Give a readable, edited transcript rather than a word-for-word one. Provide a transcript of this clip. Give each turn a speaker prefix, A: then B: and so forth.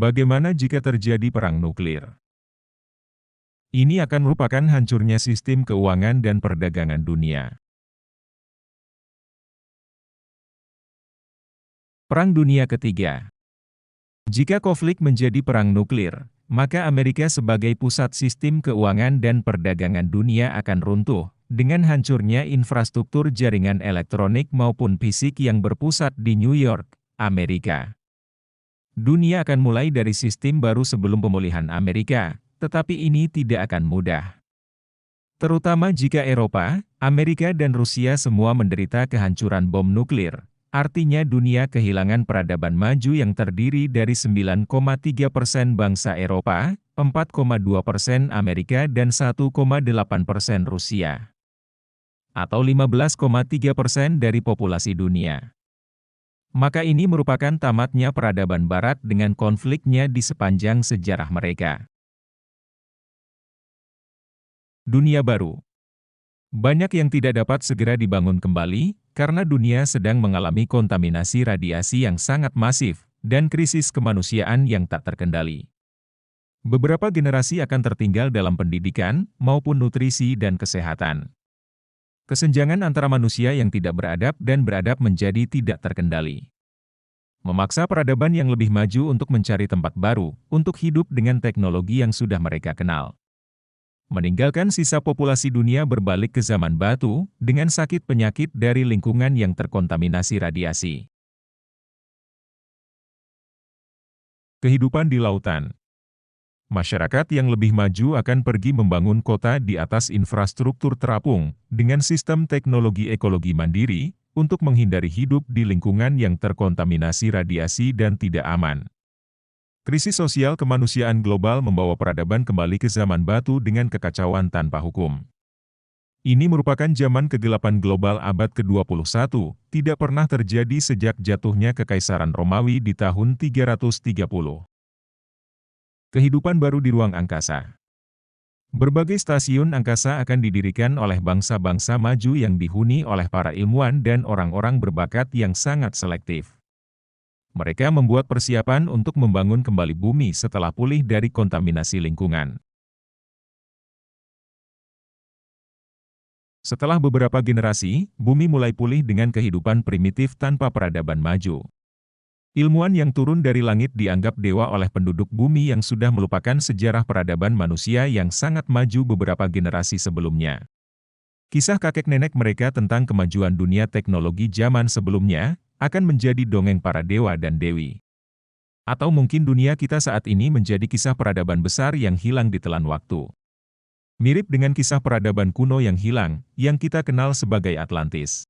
A: Bagaimana jika terjadi perang nuklir? Ini akan merupakan hancurnya sistem keuangan dan perdagangan dunia. Perang Dunia Ketiga. Jika konflik menjadi perang nuklir, maka Amerika sebagai pusat sistem keuangan dan perdagangan dunia akan runtuh, dengan hancurnya infrastruktur jaringan elektronik maupun fisik yang berpusat di New York, Amerika. Dunia akan mulai dari sistem baru sebelum pemulihan Amerika, tetapi ini tidak akan mudah. Terutama jika Eropa, Amerika dan Rusia semua menderita kehancuran bom nuklir, artinya dunia kehilangan peradaban maju yang terdiri dari 9,3% bangsa Eropa, 4,2% Amerika dan 1,8% Rusia. Atau 15,3% dari populasi dunia. Maka ini merupakan tamatnya peradaban Barat dengan konfliknya di sepanjang sejarah mereka. Dunia baru. Banyak yang tidak dapat segera dibangun kembali, karena dunia sedang mengalami kontaminasi radiasi yang sangat masif, dan krisis kemanusiaan yang tak terkendali. Beberapa generasi akan tertinggal dalam pendidikan, maupun nutrisi dan kesehatan. Kesenjangan antara manusia yang tidak beradab dan beradab menjadi tidak terkendali. Memaksa peradaban yang lebih maju untuk mencari tempat baru, untuk hidup dengan teknologi yang sudah mereka kenal. Meninggalkan sisa populasi dunia berbalik ke zaman batu, dengan sakit penyakit dari lingkungan yang terkontaminasi radiasi. Kehidupan di lautan. Masyarakat yang lebih maju akan pergi membangun kota di atas infrastruktur terapung, dengan sistem teknologi ekologi mandiri, untuk menghindari hidup di lingkungan yang terkontaminasi radiasi dan tidak aman. Krisis sosial kemanusiaan global membawa peradaban kembali ke zaman batu dengan kekacauan tanpa hukum. Ini merupakan zaman kegelapan global abad ke-21, tidak pernah terjadi sejak jatuhnya Kekaisaran Romawi di tahun 330. Kehidupan baru di ruang angkasa. Berbagai stasiun angkasa akan didirikan oleh bangsa-bangsa maju yang dihuni oleh para ilmuwan dan orang-orang berbakat yang sangat selektif. Mereka membuat persiapan untuk membangun kembali bumi setelah pulih dari kontaminasi lingkungan. Setelah beberapa generasi, bumi mulai pulih dengan kehidupan primitif tanpa peradaban maju. Ilmuwan yang turun dari langit dianggap dewa oleh penduduk bumi yang sudah melupakan sejarah peradaban manusia yang sangat maju beberapa generasi sebelumnya. Kisah kakek nenek mereka tentang kemajuan dunia teknologi zaman sebelumnya, akan menjadi dongeng para dewa dan dewi. Atau mungkin dunia kita saat ini menjadi kisah peradaban besar yang hilang ditelan waktu. Mirip dengan kisah peradaban kuno yang hilang, yang kita kenal sebagai Atlantis.